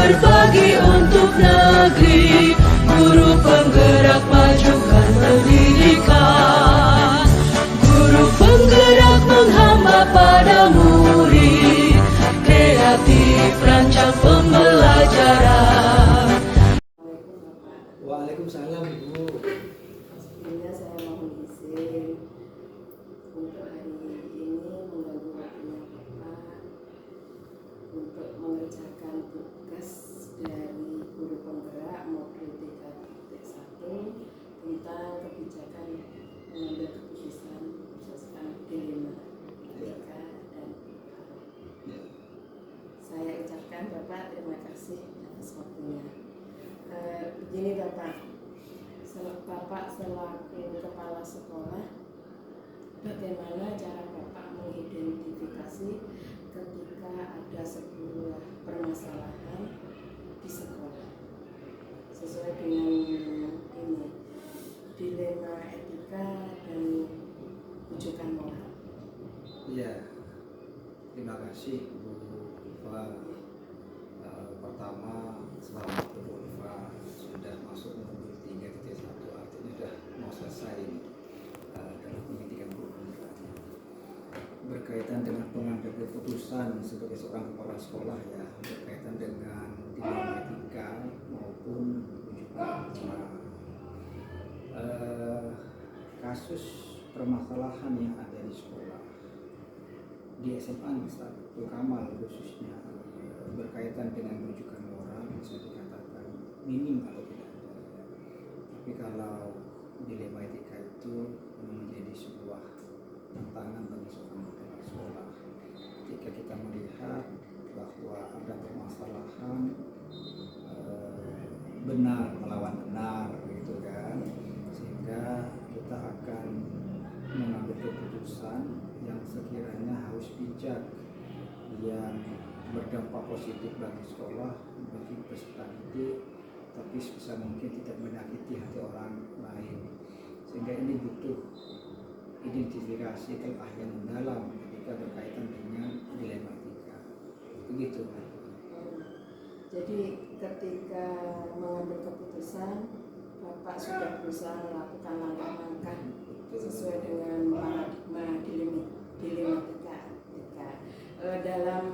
berbagi untuk negeri, guru penggerak majukan pendidikan, guru penggerak menghamba pada murid, kreatif rancang pembelajaran. Waalaikumsalam Ibu. Sebelumnya saya mohon izin untuk hari ini mengganggu waktunya Bapak untuk mengerjakan tugas dari guru penggerak modul 3.1 tentang kebijakan mengambil keputusan berdasarkan dilema etika dan saya ucapkan Bapak terima kasih atas waktunya. Begini Bapak selaku kepala sekolah, bagaimana cara Bapak mengidentifikasi ketika ada sebuah permasalahan di sekolah sesuai dengan ini dilema etika dan rujukan moral? Iya, terima kasih Bu Ulfa. Pertama, selamat Bu Ulfa sudah masuk modul 3.1, artinya sudah mau selesai dalam pendidikan guru penggerak. Berkaitan dengan pengambil keputusan sebagai seorang kepala sekolah ya, berkaitan dengan dilema etika maupun juga kasus permasalahan yang ada di sekolah di SMA Nurul Kamal khususnya berkaitan dengan rujukan moral bisa dikatakan minim atau tidak ada. Tapi kalau dilema etika itu menjadi sebuah tantangan bagi seorang kepala sekolah ketika kita melihat bahwa ada permasalahan benar melawan benar gitu kan, sehingga kita akan mengambil keputusan yang sekiranya harus bijak, yang berdampak positif bagi sekolah, bagi peserta didik, tapi sebisa mungkin tidak menyakiti hati orang lain. Sehingga ini butuh identifikasi keahlian mendalam ketika berkaitan dengan dilema etika. Begitu. Jadi ketika mengambil keputusan, Bapak sudah berusaha melakukan langkah-langkah sesuai dengan paradigma dilema etika. Dalam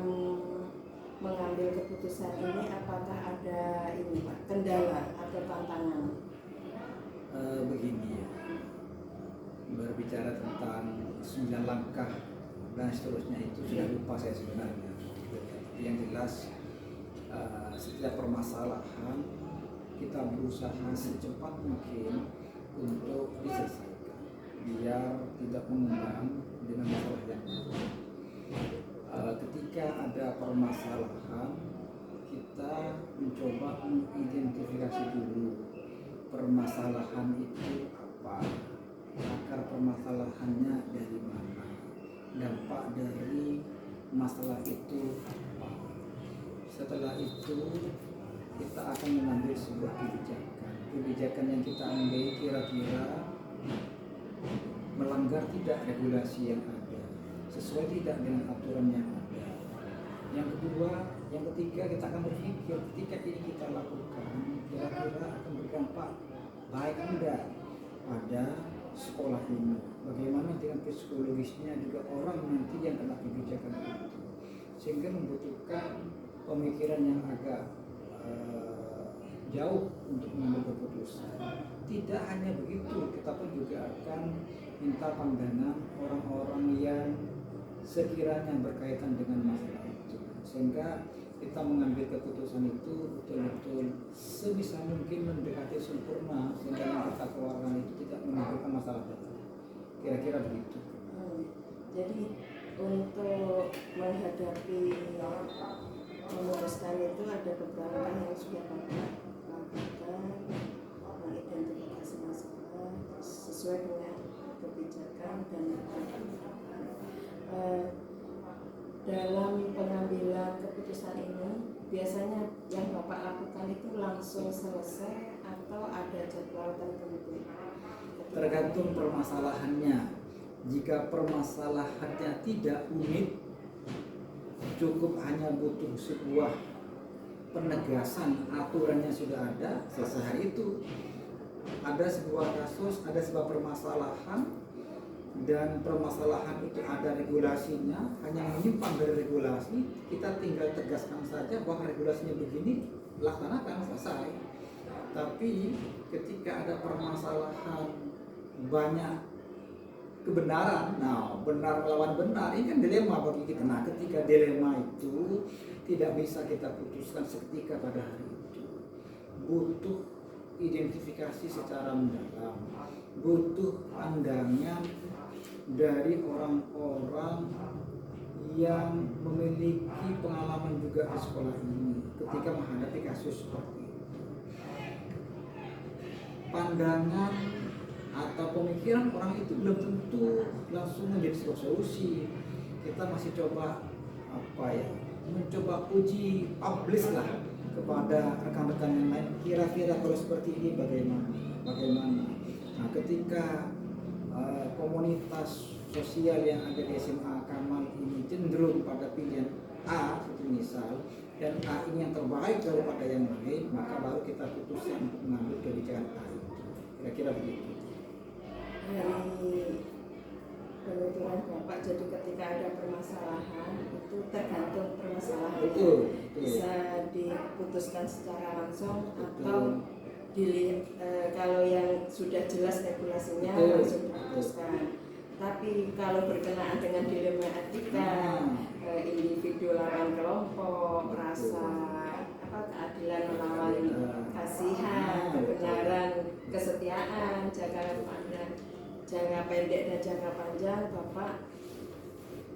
mengambil keputusan ini apakah ada ini Pak, kendala atau tantangan? Begini ya, berbicara tentang 9 langkah dan seterusnya itu sudah lupa saya sebenarnya. Yang jelas setiap permasalahan kita berusaha secepat mungkin untuk diselesaikan biar tidak mengembang dengan masalah yang baru. Ketika ada permasalahan, kita mencoba mengidentifikasi dulu permasalahan itu apa, akar permasalahannya dari mana, dampak dari masalah itu apa. Setelah itu kita akan mengambil sebuah kebijakan yang kita ambil kira-kira melanggar tidak regulasi yang ada, sesuai tidak dengan aturan yang ada. Yang kedua, yang ketiga, kita akan berpikir ketika ini kita lakukan kira-kira akan berdampak baik enggak pada sekolah ini, bagaimana dengan psikologisnya juga orang nanti yang kena kebijakan itu, sehingga membutuhkan pemikiran yang agak jauh untuk mengambil keputusan. Tidak hanya begitu, kita pun juga akan minta pandangan orang-orang yang sekiranya berkaitan dengan masalah itu, sehingga kita mengambil keputusan itu betul-betul sebisa mungkin mendekati sempurna, sehingga yang kita keluarkan itu tidak menimbulkan masalah baru. Kira-kira begitu. Jadi untuk menghadapi memutuskan itu ada beberapa yang sudah Bapak lakukan, mengidentifikasi masalah sesuai dengan kebijakan dan dalam pengambilan keputusan ini biasanya yang Bapak lakukan itu langsung selesai atau ada jadwal tertentu? Tergantung permasalahannya. Jika permasalahannya tidak rumit, cukup hanya butuh sebuah penegasan aturannya sudah ada, selesai hari itu. Ada sebuah kasus, ada sebuah permasalahan, dan permasalahan itu ada regulasinya, hanya menyimpang dari regulasi, kita tinggal tegaskan saja bahwa regulasinya begini, laksanakan, selesai. Tapi ketika ada permasalahan banyak kebenaran, nah benar melawan benar, ini kan dilema bagi kita. Nah ketika dilema itu tidak bisa kita putuskan seketika pada hari itu, butuh identifikasi secara mendalam, butuh pandangan dari orang-orang yang memiliki pengalaman juga di sekolah ini ketika menghadapi kasus seperti itu. Pandangan atau pemikiran orang itu belum tentu langsung menjadi sebuah solusi. Kita masih coba mencoba uji publish lah kepada rekan-rekan yang lain, kira-kira kalau seperti ini bagaimana. Nah ketika komunitas sosial yang ada di SMA Kamal ini cenderung pada pilihan A itu misal, dan A ini yang terbaik daripada yang lain, maka baru kita putuskan untuk mengambil kebijakan A itu. Kira-kira begitu. Dari penuturan Bapak, jadi ketika ada permasalahan itu tergantung permasalahan itu bisa diputuskan secara langsung atau kalau yang sudah jelas regulasinya langsung diputuskan. Tapi kalau berkenaan dengan dilema etika, individu lawan kelompok, rasa keadilan melawan kasihan, kebenaran, kesetiaan, jangka pendek dan jangka panjang, Bapak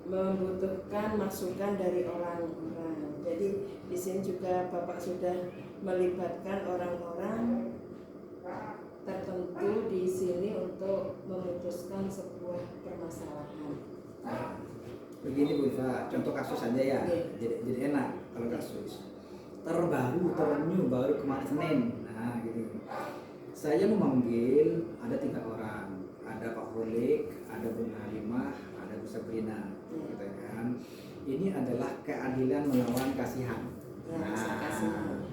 membutuhkan masukan dari orang-orang. Jadi di sini juga Bapak sudah melibatkan orang-orang tertentu di sini untuk memutuskan sebuah permasalahan. Begini Bu Iva, contoh kasus saja ya, jadi enak kalau kasus terbaru baru kemarin Senin. Nah gitu, saya memanggil ada 3 orang, ada Pak Holik, ada Bu Halimah, ada Bu Sabrina, gitu kan. Ini adalah keadilan melawan kasihan. Nah,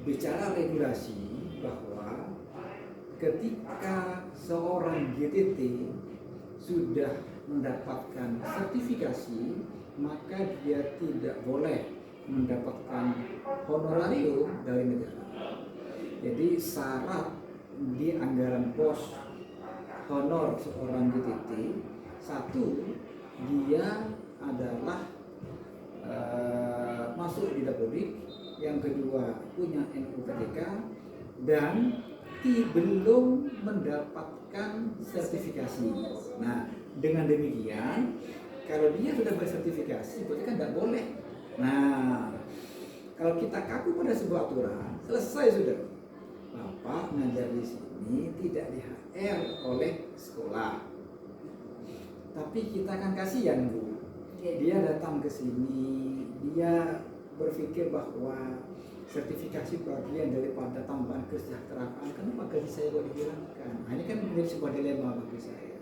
bicara regulasi bahwa ketika seorang GTT sudah mendapatkan sertifikasi, maka dia tidak boleh mendapatkan honorarium dari negara. Jadi syarat di anggaran pos honor seorang GTT, satu, dia adalah masuk di Dapodik, yang kedua punya NUPTK, dan belum mendapatkan sertifikasi. Nah dengan demikian, kalau dia sudah bersertifikasi, berarti kan tidak boleh. Nah kalau kita kaku pada sebuah aturan, selesai sudah. Bapak ngajar di sini tidak di HR oleh sekolah, tapi kita kan kasihan Bu. Dia datang ke sini, dia berpikir bahwa sertifikasi bagian daripada tambahan kesejahteraan, kenapa gaji saya kok dihilangkan? Nah, ini kan menjadi sebuah dilema bagi saya,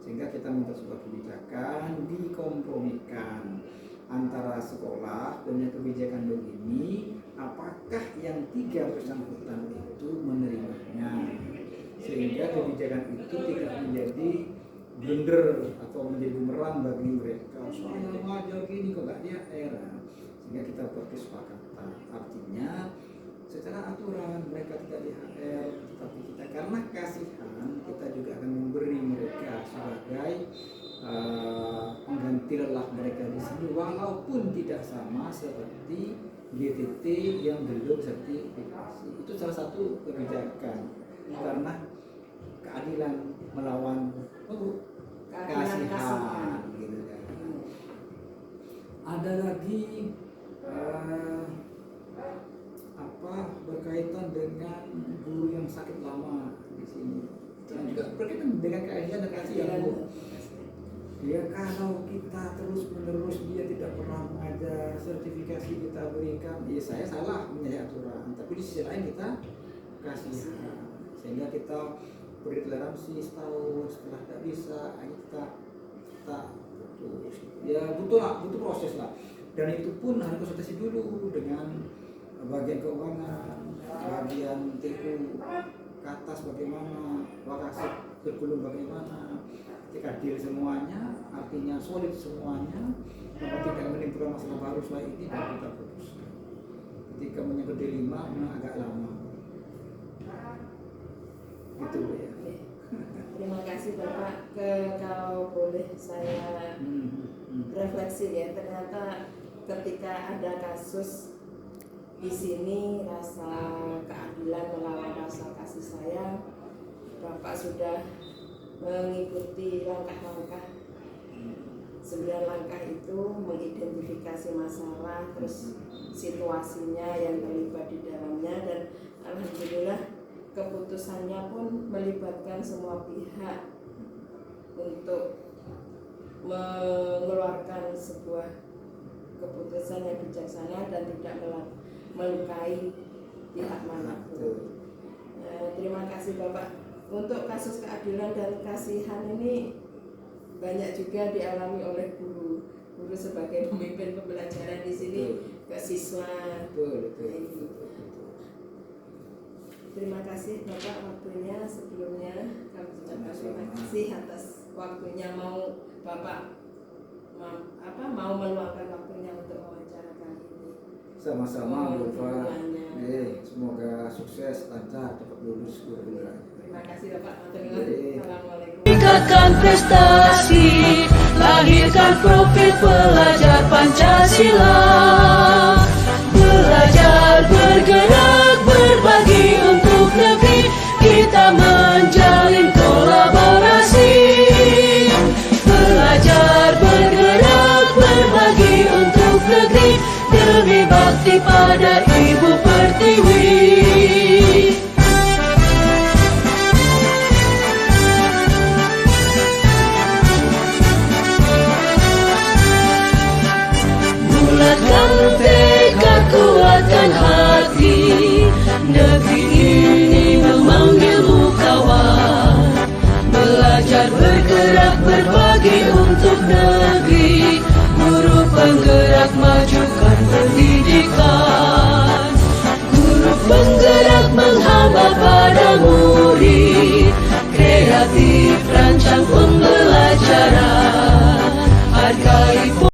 sehingga kita minta sebuah kebijakan dikompromikan antara sekolah punya kebijakan begini, apakah yang 3 bersangkutan itu menerimanya, sehingga kebijakan itu tidak menjadi blunder atau menjadi bumerang bagi mereka. Soalnya ngajar gini kok gak dia era, sehingga kita buat kesepakatan. Artinya secara aturan mereka tidak di HR, tetapi kita karena kasihan, kita juga akan memberi mereka sebagai pengganti lelah mereka di sini, walaupun tidak sama seperti GTT yang belum sertifikasi. Itu salah satu kebijakan karena keadilan melawan kasihan gitu kan. Ada lagi berkaitan dengan guru yang sakit lama di sini. Itu juga berkaitan dengan keadilan dan kasihan. Ya kalau kita terus-menerus dia tidak pernah mengajar, sertifikasi kita berikan, ya saya salah menyalahi aturan. Tapi di sisi lain kita kasihan, sehingga kita beri toleransi setahun, setelah tidak bisa, kita putus. Ya butuh proses lah. dan itu pun harus konsultasi dulu dengan bagian keuangan, bagian TU ke atas bagaimana, wakasib kurikulum bagaimana. Ketika deal semuanya, artinya solid semuanya, maka tidak menimbulkan masalah baru setelah ini baru kita putuskan. Ketika menyangkut D5 memang agak lama. Gitu ya. Terima kasih Bapak. Kalau boleh saya refleksi ya, ternyata ketika ada kasus di sini rasa keadilan melawan rasa kasih sayang, Bapak sudah mengikuti langkah-langkah 9 langkah itu, mengidentifikasi masalah, terus situasinya yang terlibat di dalamnya, dan alhamdulillah keputusannya pun melibatkan semua pihak untuk mengeluarkan sebuah keputusan yang bijaksana dan tidak melukai pihak manapun. Terima kasih Bapak. Untuk kasus keadilan dan kasihan ini banyak juga dialami oleh guru sebagai pemimpin pembelajaran di sini ke siswa. Terima kasih Bapak waktunya. Sebelumnya kami ucapkan terima kasih atas waktunya, mau Bapak mau meluangkan waktunya untuk wawancara kali ini. Sama-sama Bu Ulfa. Semoga sukses, lancar, cepat lulus kurikulumnya. Terima kasih Bapak. Assalamualaikum. Tingkatkan prestasi, lahirkan profil pelajar Pancasila. Belajar, bergerak, berbagi untuk negeri, kita menjalin kolaborasi. Belajar, bergerak, berbagi untuk negeri, demi bakti pada Ibu Pertiwi. Bulatkan tekad, kuatkan hati, negeri ini memanggilmu kawan. Belajar, bergerak, berbagi untuk negeri.